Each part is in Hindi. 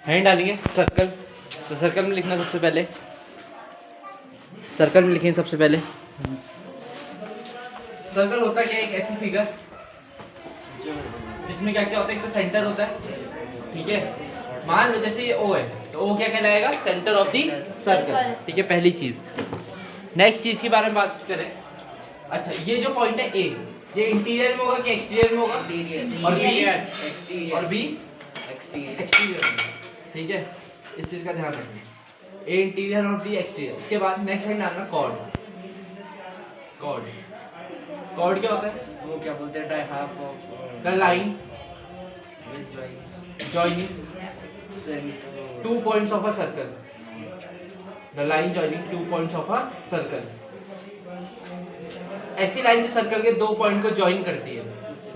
हैंड डालेंगे सर्कल, तो सर्कल में लिखना सबसे पहले, सर्कल में लिखेंगे सबसे पहले। सर्कल होता क्या है, एक ऐसी फिगर जिसमें क्या क्या होता है, एक तो सेंटर होता है, ठीक है। मान लो जैसे ये O है, तो O क्या कहलाएगा, सेंटर ऑफ दी सर्कल, ठीक है, पहली चीज। नेक्स्ट चीज के बारे में बात करें, अच्छा ये जो पॉइंट है A, ये इंटीरियर में होगा कि एक्सटीरियर में होगा, और B एक्सटीरियर, ठीक है, इस चीज का ध्यान रखना, A इंटीरियर और B एक्सटीरियर। इसके बाद नेक्स्ट हैंड डालना कॉर्ड। कॉर्ड, कॉर्ड क्या होता है, वो क्या बोलते हैं, die half of the line with joining joint 2 points of a circle, the line joining 2 points of a circle। ऐसी लाइन जो सर्कल के 2 पॉइंट को ज्वाइन करती है,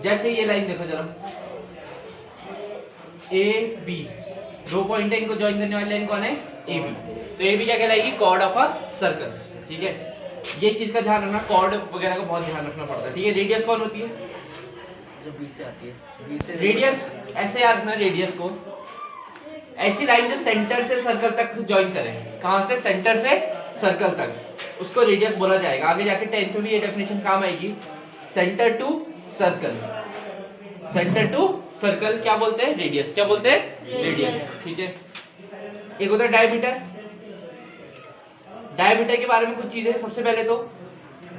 जैसे ये लाइन देखो जरा, ए बी 2 पॉइंट है, इनको ज्वाइन करने वाली लाइन कौन है, ए बी, तो ए बी क्या कहलाएगी, कॉर्ड ऑफ अ सर्कल, ठीक है। ये चीज का ध्यान रखना, कॉर्ड वगैरह का बहुत ध्यान रखना पड़ता है, ठीक है। रेडियस कौन होती है, जो बी से आती है, बी से रेडियस ऐसे याद रखना, रेडियस को ऐसी लाइन जो सेंटर से सर्कल तक ज्वाइन करे, कहां से, सेंटर से सर्कल तक, उसको रेडियस बोला जाएगा। आगे जाके 10th में भी ये डेफिनेशन काम आएगी, centre to circle, centre to circle क्या बोलते हैं, रेडियस, क्या बोलते हैं, रेडियस, ठीक है। एक होता है डायमीटर। डायमीटर के बारे में कुछ चीजें, सबसे पहले तो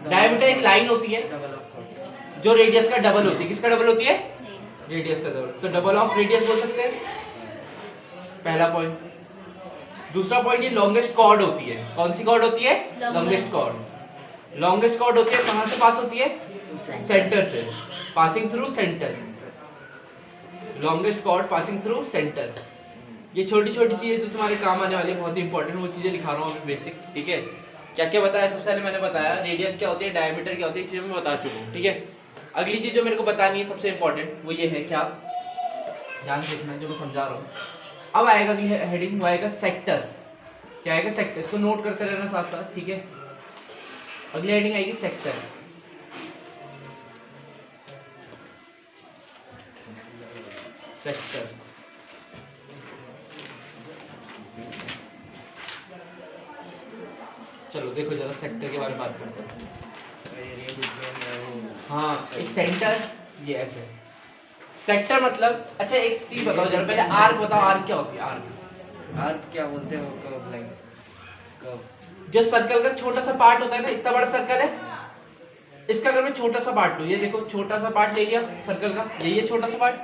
डायमीटर एक लाइन होती है डबल ऑफ जो रेडियस का डबल होती है, किसका डबल होती है, रेडियस का डबल, तो डबल ऑफ रेडियस बोल सकते हैं, पहला पॉइंट। दूसरा पॉइंट, ये लॉन्गेस्ट कॉर्ड होती है, कौन सी कॉर्ड होती है, लॉन्गेस्ट कॉर्ड। लॉन्गेस्ट कॉर्ड होती है, कहां से पास होती है, सेंटर से, passing through centre, longest chord passing through centre. ये छोटी छोटी चीजें तो तुम्हारे काम आने वाली है, बहुत ही इंपॉर्टेंट, वो चीजें लिखा रहा हूँ अभी बेसिक, ठीक है। क्या क्या बताया, सबसे पहले मैंने बताया रेडियस क्या होती है, डायमीटर क्या होती है, चीजें मैं बता चुका हूँ, ठीक है। अगली चीज जो मेरे को बतानी है सबसे इंपॉर्टेंट, वो ये है, क्या, ध्यान से देखना जो मैं समझा रहा हूँ। अब आएगा अगली हेडिंग, वो आएगा सेक्टर। क्या आएगा, सेक्टर, इसको नोट करते रहना साथ साथ, ठीक है। अगली हेडिंग आएगी सेक्टर। सेक्टर, चलो देखो जरा सेक्टर के बारे में बात करते हैं। हाँ, एक सेंटर, ये ऐसे सेक्टर मतलब, अच्छा एक चीज बताओ जरा पहले, आर्क बताओ, आर्क क्या होती है, आर्क, आर्क क्या बोलते हैं, वो कर्व लाइन, कर्व, जो सर्कल का छोटा सा पार्ट होता है ना, इतना बड़ा सर्कल है, इसका अगर मैं छोटा सा पार्ट लूं, ये देखो छोटा सा पार्ट ले लिया सर्कल का, ये छोटा सा पार्ट,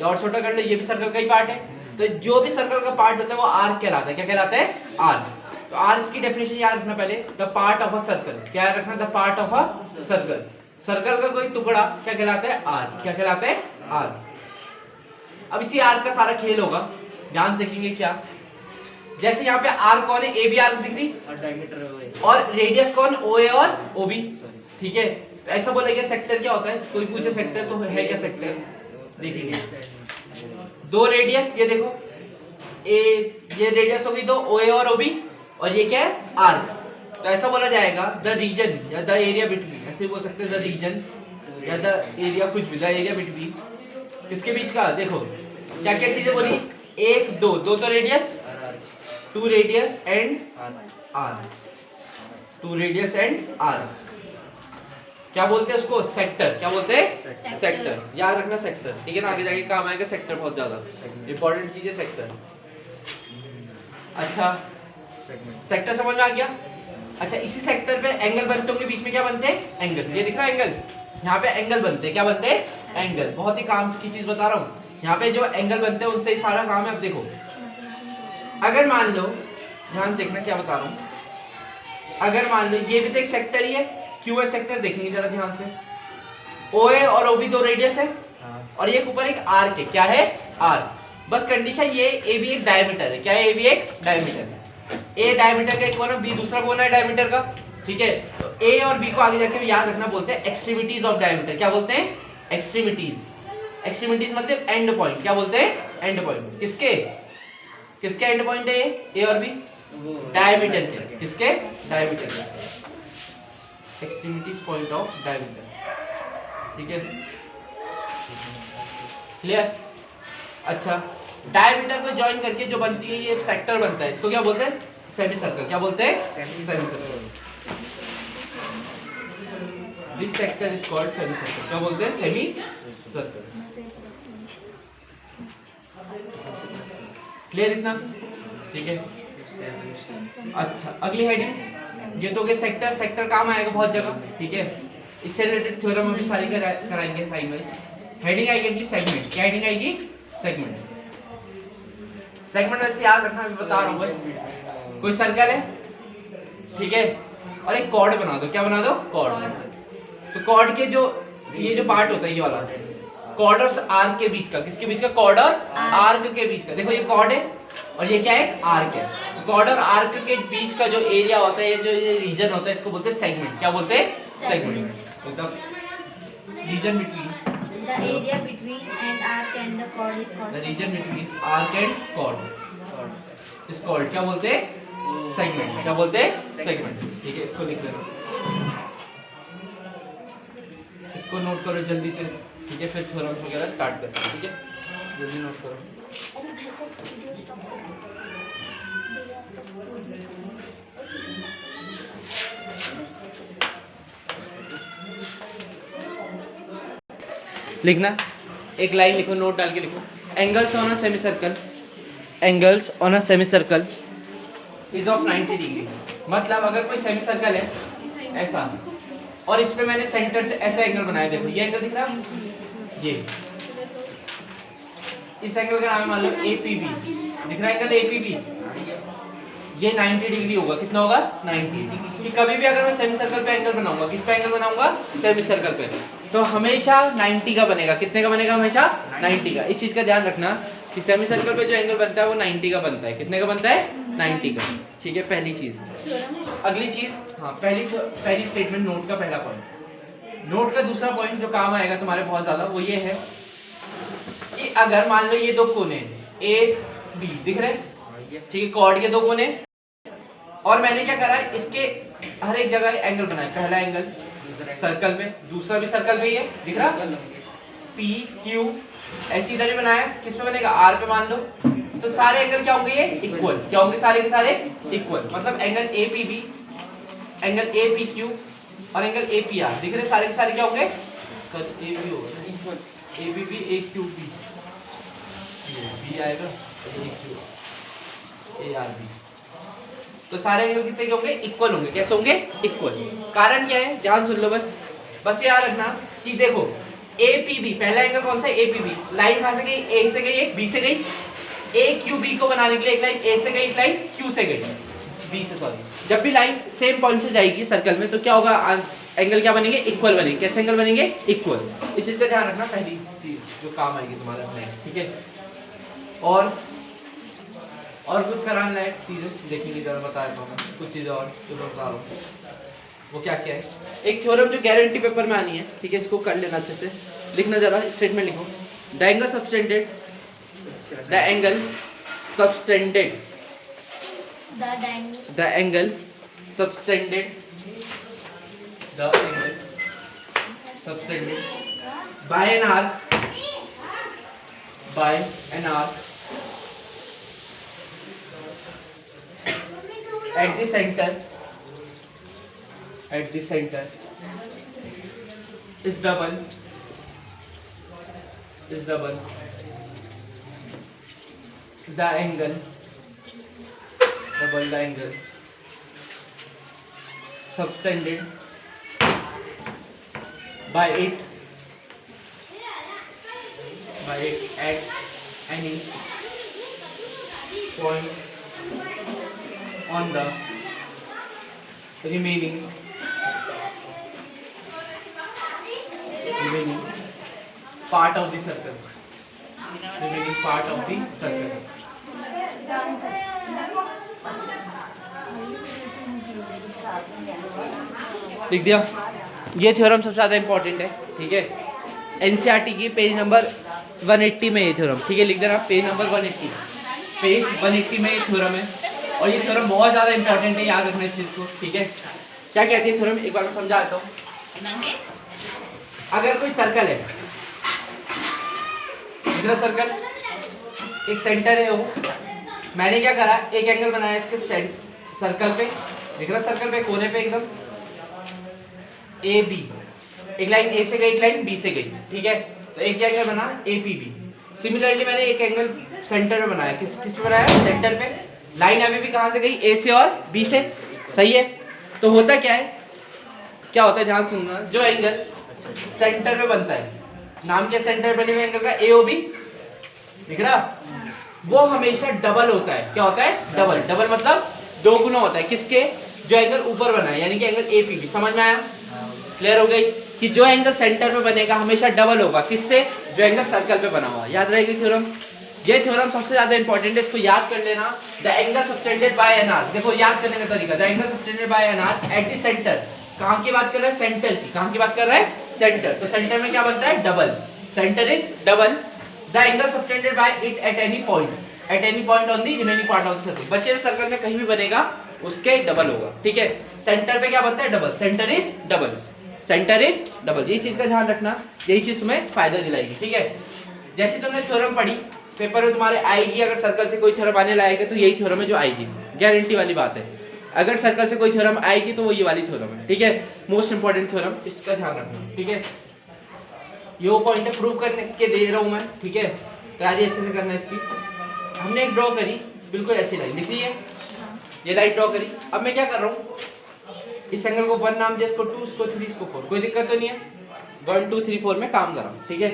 और छोटा कर लो, ये भी सर्कल का ही पार्ट है, तो जो भी सर्कल का पार्ट होता है वो आर्क कहलाता है, क्या कहलाता है, आर्क। तो आर्क की डेफिनेशन याद रखना पहले, the part of a circle, क्या याद रखना, the part of a circle, circle का कोई टुकड़ा क्या कहलाता है, आर्क, क्या कहलाता है, आर्क। अब इसी आर्क का सारा खेल होगा, ध्यान से देखेंगे क्या, जैसे यहाँ पे आर्क कौन है, ए बी आर्क दिख रही, और डायमीटर है, और रेडियस कौन, ओ ए और ओ बी, ठीक है। तो ऐसा बोलेगा सेक्टर क्या होता है, कोई पूछे सेक्टर तो है क्या सेक्टर, देखिए दो रेडियस, ये देखो ए, ये रेडियस होगी तो ओ ए और ओ बी, और ये क्या है, आर्क। तो ऐसा बोला जाएगा द रीजन या द एरिया बिटवीन, ऐसे बोल सकते हैं द रीजन या द एरिया, कुछ भी, द एरिया बिटवीन, किसके बीच का, देखो क्या क्या चीजें बोली, एक दो, दो तो radius, two radius and R, two radius and R, क्या बोलते हैं उसको, सेक्टर, क्या बोलते हैं, सेक्टर, याद रखना सेक्टर, ठीक है ना, आगे जाके काम आएगा सेक्टर, बहुत ज्यादा इंपॉर्टेंट चीज है सेक्टर। अच्छा सेक्टर समझ में आ गया। अच्छा इसी सेक्टर पे एंगल बनते होंगे, बीच में क्या बनते हैं, एंगल, ये दिख रहा है एंगल, यहाँ पे एंगल बनते हैं, क्या बनते हैं, एंगल, बहुत ही काम की चीज बता रहा हूँ, यहाँ पे जो एंगल बनते हैं उनसे ही सारा काम है। अब देखो अगर मान लो, ध्यान देखना क्या बता रहा हूँ, अगर मान लो ये भी तो एक सेक्टर ही है, क्यू है सेक्टर, देखेंगे जरा ध्यान से, ओ ए और ओ बी दो रेडियस है, और ये ऊपर एक आर्क है, क्या है, आर्क। बस कंडीशन ये, ए बी एक डायमीटर है, क्या है, ए बी एक डायमीटर है, ए डायमीटर का एक कोना, बी दूसरा कोना है डायमीटर का, ठीक है। तो ए और बी को आगे जाके याद रखना बोलते हैं एक्सट्रीमिटीज ऑफ डायमीटर, क्या बोलते हैं, एक्सट्रीमिटीज, एक्सट्रीमिटीज मतलब एंड पॉइंट, क्या बोलते हैं, एंड पॉइंट, किसके, किसके एंड पॉइंट है ए और बी, डायमीटर के, किसके, डायमीटर के, एक्सट्रीमिटीज पॉइंट ऑफ डायमीटर, ठीक है, क्लियर। अच्छा, डायमीटर को ज्वाइन करके जो बनती है ये सेक्टर बनता है, इसको क्या बोलते हैं? Semi circle. क्या बोलते हैं? Semi circle. This sector is called semi circle. क्या बोलते हैं? Semi circle. क्लियर इतना? ठीक है। अच्छा, अगली हेडिंग, ये तो के सेक्टर, सेक्टर काम आएगा बहुत जगह, ठीक है। इससे रिलेटेड थ्योरम अभी सारी कराएंगे लाइन वाइज। हेडिंग आएगी अगली सेगमेंट। क्या हेडिंग आएगी? सेगमेंट। सेगमेंट वैसे याद रखना, मैं बता रहा हूँ बस। कोई सर्कल है, ठीक है, और एक कॉर्ड बना दो। क्या बना दो? कॉर्ड। तो कॉर्ड के जो ये जो पार्ट होता है ये वाला, कॉर्ड और आर्क के बीच का, किसके बीच का? कॉर्ड और आर्क के बीच का। देखो ये कॉर्ड है और ये क्या है? आर्क है। तो कॉर्ड और आर्क के बीच का जो एरिया होता है, ये जो ये रीजन होता है, इसको बोलते हैं सेगमेंट। क्या बोलते हैं? सेगमेंट। मतलब region between The area between an arc and the chord is called the region between arc and chord is called, क्या बोलते हैं? सेगमेंट। क्या बोलते हैं? सेगमेंट। ठीक है, इसको लिख लेना, इसको नोट करो जल्दी से, ठीक है। फिर थ्योरम्स वगैरह स्टार्ट करते हैं, ठीक है, जल्दी नोट करो। अरे भाई को वीडियो स्टॉप कर लिखना, एक लाइन लिखो, नोट डाल के लिखो। Angles on a semi circle, angles on a semi circle is of 90 degree. मतलब अगर कोई सेमी सर्कल है ऐसा, और इस पे मैंने सेंटर से ऐसा एंगल बनाया, देखो ये एंगल दिख रहा है, ये इस एंगल का नाम है मान लो APB। दिख रहा है एंगल APB, ये 90 डिग्री होगा। कितना होगा? 90। कि कभी भी अगर मैं सेमी सर्कल पे एंगल बनाऊंगा, किस पे एंगल बनाऊंगा? सेमी सर्कल पे, तो हमेशा 90 का बनेगा। कितने का बनेगा? हमेशा 90 का। इस चीज का ध्यान रखना कि सेमी सर्कल पे जो एंगल बनता है वो 90 का बनता है। कितने का बनता है? 90 का। ठीक है, पहली चीज। अगली चीज, हाँ, पहली स्टेटमेंट, नोट का पहला पॉइंट। नोट का दूसरा पॉइंट जो काम आएगा तुम्हारे बहुत ज्यादा, वो ये है कि अगर मान लो ये दो कोने AB दिख रहे, ठीक है, कॉर्ड के दो कोने, और मैंने क्या करा है, इसके हर एक जगह एंगल बनाया। पहला एंगल सर्कल में, दूसरा भी सर्कल में ही है, दिख रहा, PQ ऐसे इधर ही बनाया। किस पे बनेगा? R पे मान लो। तो सारे एंगल क्या होंगे? ये इक्वल। क्या होंगे? सारे के सारे इक्वल। मतलब एंगल APB, एंगल APQ और एंगल APR दिख रहे, सारे के सारे क्या होंगे? सॉरी, AB होगा इक्वल, ABB AQB, B आएगा, AQ ARB। तो सारे एंगल कितने के होंगे? इक्वल होंगे। कैसे होंगे? इक्वल। कारण क्या है? ध्यान सुन लो, बस याद रखना कि देखो APB, पहला एंगल कौन सा है? APB। लाइन कहां से गई? A से गई, एक B से गई। AQB को बनाने के लिए एक लाइन A से गई, एक लाइन Q से गई, B से, सॉरी। जब भी लाइन सेम पॉइंट से जाएगी सर्कल में, तो क्या होगा? एंगल क्या बनेंगे? इक्वल बनेंगे। कैसे एंगल बनेंगे? इक्वल। इस चीज का ध्यान रखना, पहली चीज जो काम आएगी तुम्हारा नेक्स्ट, ठीक है। और कुछ कराने लायक चीजें देखेंगे, जरा बता देता हूँ कुछ चीजें और जो बता रहा हूँ, वो क्या क्या है। एक थ्योरम जो गारंटी पेपर में आनी है, ठीक है, इसको कर लेना अच्छे से। लिखना, जरा स्टेटमेंट लिखो। The angle subtended, the angle subtended, the angle subtended, the angle subtended by an arc, by an arc at the center is double the angle subtended by it at any point on the remaining part of the circle, लिख दिया। ये थ्योरम सबसे ज्यादा इंपॉर्टेंट है, ठीक है। एनसीईआरटी की पेज नंबर 180 में ये थ्योरम, ठीक है, लिख देना पेज नंबर 180, पेज 180 में ये थ्योरम है। और ये थ्योरम बहुत ज्यादा इंपॉर्टेंट है, याद रखना इस चीज को, ठीक है। क्या कहती है थ्योरम, एक बार मैं समझा देता हूँ। अगर कोई सर्कल है, सर्कल एक सेंटर है वो, मैंने क्या करा, एक एंगल बनाया इसके सर्कल पे, दिख रहा सर्कल पे कोने पे एकदम, ए बी, एक लाइन ए से गई, एक लाइन बी से गई, ठीक है। तो एक एंगल बना ए पी बी। सिमिलरली मैंने एक एंगल सेंटर पे बनाया, किस पे बनाया, सेंटर पे। लाइन अभी भी कहां से गई, ए से और बी से, सही है। तो होता क्या है, क्या होता है ध्यान सुनना, जो एंगल सेंटर पे बनता है, नाम के सेंटर बने हुए एंगल का ए ओ बी, दिख रहा, वो हमेशा डबल होता है। क्या होता है, डबल। डबल मतलब दो गुना होता है, किसके, जो एंगल ऊपर बना है, यानी कि एंगल ए पी बी। समझ में आया, क्लियर हो गई कि जो एंगल सेंटर पे बनेगा हमेशा डबल होगा, किससे, जो एंगल सर्कल पे बना हुआ। याद रहेगी थ्योरम, ये थ्योरम सबसे ज्यादा इंपॉर्टेंट है, इसको याद कर लेना। The angle subtended by an arc, देखो याद करने का तरीका, the angle subtended by an arc at the centre, कहां की बात कर रहे हैं, सेंटर की। कहां की बात कर रहे हैं, सेंटर। तो सेंटर में क्या बनता है, double, centre is double. The angle subtended bye it at any point, at any point on the remaining part of the circle, बचे हुए सर्कल में कहीं भी बनेगा उसके डबल होगा, ठीक है। सेंटर पे क्या बनता है, double, centre is double, centre is double. ये चीज का ध्यान रखना, यही चीज तुम्हें फायदा दिलाएगी, ठीक है। जैसे तुमने थ्योरम पढ़ी, पेपर में तुम्हारे आएगी, अगर सर्कल से कोई थ्योरम आने लायक है तो यही थ्योरम है जो आएगी, गारंटी वाली बात है। अगर सर्कल से कोई थ्योरम आएगी तो वो ये वाली थ्योरम है, ठीक है। मोस्ट इंपोर्टेंट थ्योरम, इसका ध्यान रखना, ठीक है। ये पॉइंट है, प्रूव करने के दे रहा हूं मैं, ठीक है। तैयारी अच्छे से करना इसकी। हमने एक ड्रॉ करी, बिल्कुल ऐसी लाइन दिख रही है, ये लाइन ड्रॉ करी। अब मैं क्या कर रहा हूँ, इस एंगल को 1 नाम दिया, इसको 2, इसको 3, इसको 4, कोई दिक्कत तो नहीं है। 1 2 3 4 में काम कर रहा हूँ, ठीक है।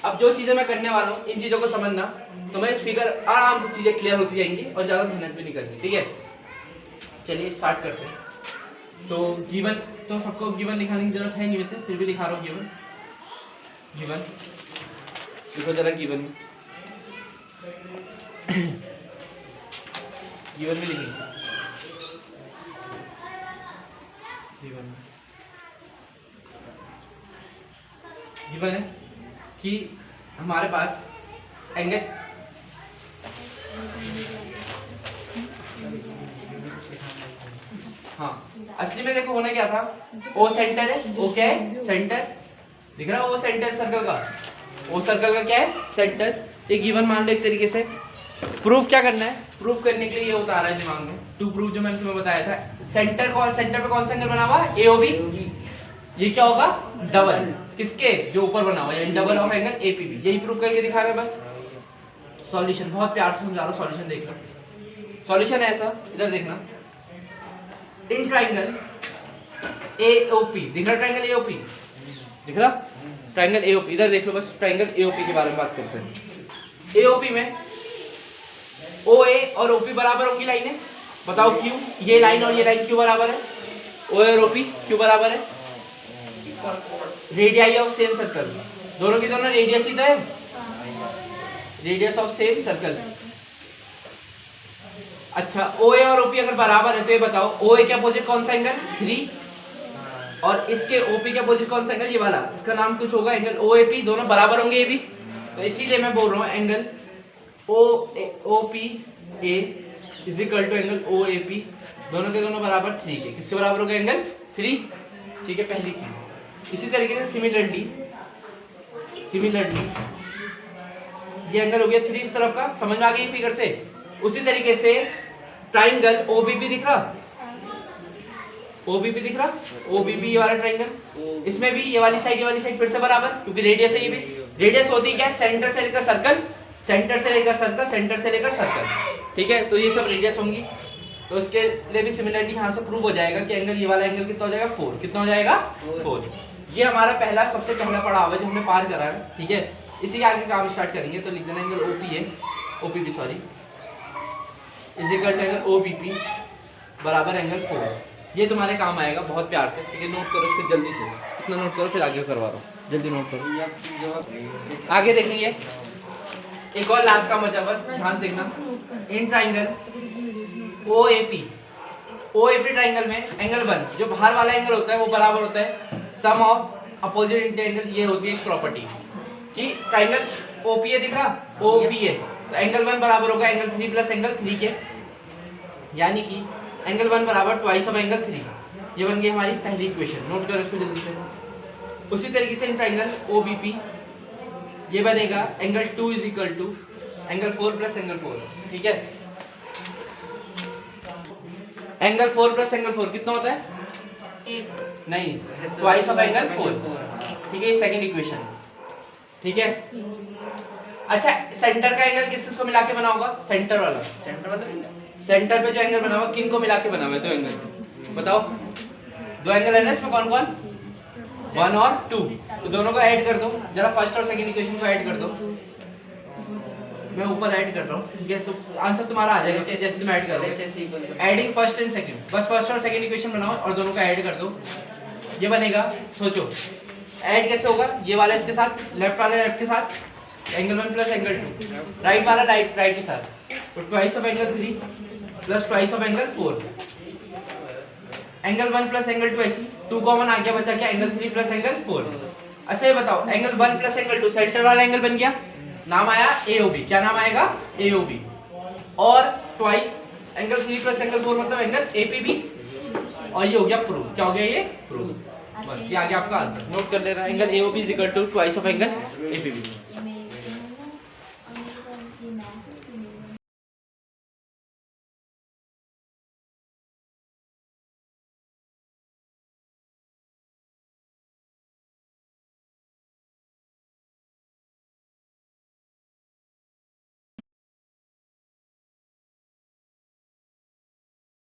अब जो चीजें मैं करने वाला हूँ, इन चीजों को समझना, तो मैं फिगर आराम से चीजें क्लियर होती जाएंगी और ज्यादा मेहनत भी नहीं करनी, ठीक है। चलिए स्टार्ट करते हैं। तो गिवन, तो सबको गिवन लिखाने की जरूरत है नहीं, वैसे फिर भी लिखा रहा हूँ गिवन। गिवन देखो जरा, गिवन गिवन में लिखेंगे, गिवन है कि हमारे पास एंगल, हाँ असली में देखो होना क्या था, ओ सेंटर है, ओ क्या है, सेंटर, दिख रहा है, ओ सेंटर सर्कल का, ओ सर्कल का क्या है, सेंटर। ये गिवन मान लो एक तरीके से। प्रूफ क्या करना है, प्रूफ करने के लिए ये होता आ रहा है दिमाग में, टू प्रूफ जो मैंने तुम्हें बताया था, सेंटर पे कौन सा एंगल बना हुआ है, एओबी, ये क्या होगा, डबल, किसके, जो ऊपर बना हुआ है, यानी डबल ऑफ एंगल एपीबी। यही प्रूफ करके दिखा रहे हैं बस। सॉल्यूशन बहुत प्यार से समझा रहा, सॉल्यूशन देख लो। सॉल्यूशन है ऐसा, इधर देखना, इन ट्राइंगल एओपी, दिख रहा ट्राइंगल एओपी, दिख रहा ट्राइंगल एओपी, इधर देख लो बस, ट्राइंगल एओपी के बारे में बात करते हैं। एओपी में ओए और ओपी बराबर होगी लाइनें, बताओ क्यों, ये लाइन और ये लाइन क्यों बराबर है, ओए और ओपी क्यों बराबर है, रेडियाई ऑफ सेम सर्कल, दोनों की दोनों रेडियस ही तो है, रेडियस ऑफ सेम सर्कल। अच्छा ओए और ओपी अगर बराबर है तो ये बताओ, ओए के अपोजिट कौन सा एंगल, 3, और इसके ओपी के अपोजिट कौन सा एंगल, ये वाला, इसका नाम कुछ होगा, एंगल ओएपी, दोनों बराबर होंगे ये भी, तो इसीलिए मैं बोल रहा हूँ angle OP A is equal to angle OAP, दोनों के दोनों बराबर 3 के, किसके बराबर होगा, एंगल 3, ठीक है, पहली चीज। इसी तरीके से सिमिलरली ये एंगल हो गया 3 इस तरफ का, समझ में आ गई फिगर से। उसी तरीके से ट्राइंगल ओबीपी दिख रहा, ओबीपी दिख रहा, ओबीपी ये वाला ट्राइंगल, इसमें भी ये वाली साइड फिर से बराबर, क्योंकि रेडियस है, ये भी रेडियस होती क्या है, सेंटर से लेकर सर्कल, सेंटर से लेकर सर्कल, सेंटर से लेकर सर्कल, ठीक है। तो ये सब रेडियस होंगी, तो इसके लिए भी सिमिलरली यहाँ से प्रूव हो जाएगा कि एंगल, ये वाला एंगल कितना हो जाएगा, 4, कितना हो जाएगा, 4। ये हमारा पहला सबसे पहला पड़ाव है जो हमने पार करा है, ठीक है। इसी के आगे काम स्टार्ट करेंगे, तो लिख देना एंगल ओपी है, OPP sorry, is equal to angle OBP बराबर एंगल 4। ये तुम्हारे काम आएगा बहुत प्यार से, ठीक है। नोट करो इसको जल्दी से, इतना नोट करो फिर आगे करवा रहा हूँ, जल्दी नोट करो, आगे देखेंगे। एक और लास्ट काम बचा, बस ध्यान से देखना, इन ट्राइंगल ओएपी, ओएपी ट्राइंगल में एंगल 1 जो बाहर वाला एंगल होता है वो बराबर होता है सम ऑफ अपोजिट इंटीग्रल। ये होती है एक प्रॉपर्टी कि ट्राइंगल ओपीए दिखा, ओपीए, तो एंगल 1 बराबर होगा एंगल 3 प्लस एंगल 3 के, यानी कि एंगल 1 बराबर ट्वाइस ऑफ एंगल 3। ये बन गई हमारी पहली इक्वेशन, नोट करो इसको जल्दी से। उसी तरीके से इन ट्राइंगल ओबीपी ये बनेगा angle 2 is equal to angle 4 plus angle 4, ठीक है। एंगल 4 प्लस एंगल 4 कितना होता है? 8. नहीं, ट्वाइस ऑफ एंगल 4, हाँ। ठीक है। ये सेकंड इक्वेशन, ठीक है। अच्छा, सेंटर का एंगल किस को मिला के बना होगा? सेंटर वाला। सेंटर वाला सेंटर पे जो एंगल बना हुआ किन को मिला के बना हुआ है? दो एंगल बताओ। दो एंगल है ना इसमें, कौन कौन? 1 और 2, तो दोनों को ऐड कर दो जरा। फर्स्ट और सेकंड इक्वेशन को ऐड कर दो। मैं ऊपर ऐड कर रहा हूँ, ठीक है। तो आंसर तुम्हारा आ जाएगा जैसे तुम ऐड करोगे। एडिंग फर्स्ट एंड सेकंड, बस फर्स्ट और सेकंड इक्वेशन बनाओ और दोनों को ऐड कर दो। ये बनेगा, सोचो ऐड कैसे होगा? ये वाला इसके साथ, लेफ्ट वाला लेफ्ट के साथ, एंगल 1 प्लस एंगल 2, राइट वाला राइट के साथ, तो twice of angle 3 plus twice of angle 4। Angle 1 plus angle 2 ऐसी 2 कॉमन आ गया, बचा क्या? Angle 3 plus angle 4। अच्छा ये बताओ, एंगल 1 प्लस एंगल 2 सेंटर वाला एंगल बन गया, नाम आया AOB। क्या नाम आएगा? AOB। और ट्वाइस एंगल 3 प्लस एंगल 4 मतलब एंगल APB। और ये हो गया प्रूफ। क्या हो गया ये? प्रूफ। बस ये आ गया आपका आंसर। नोट कर लेना, angle AOB is equal to twice of angle APB।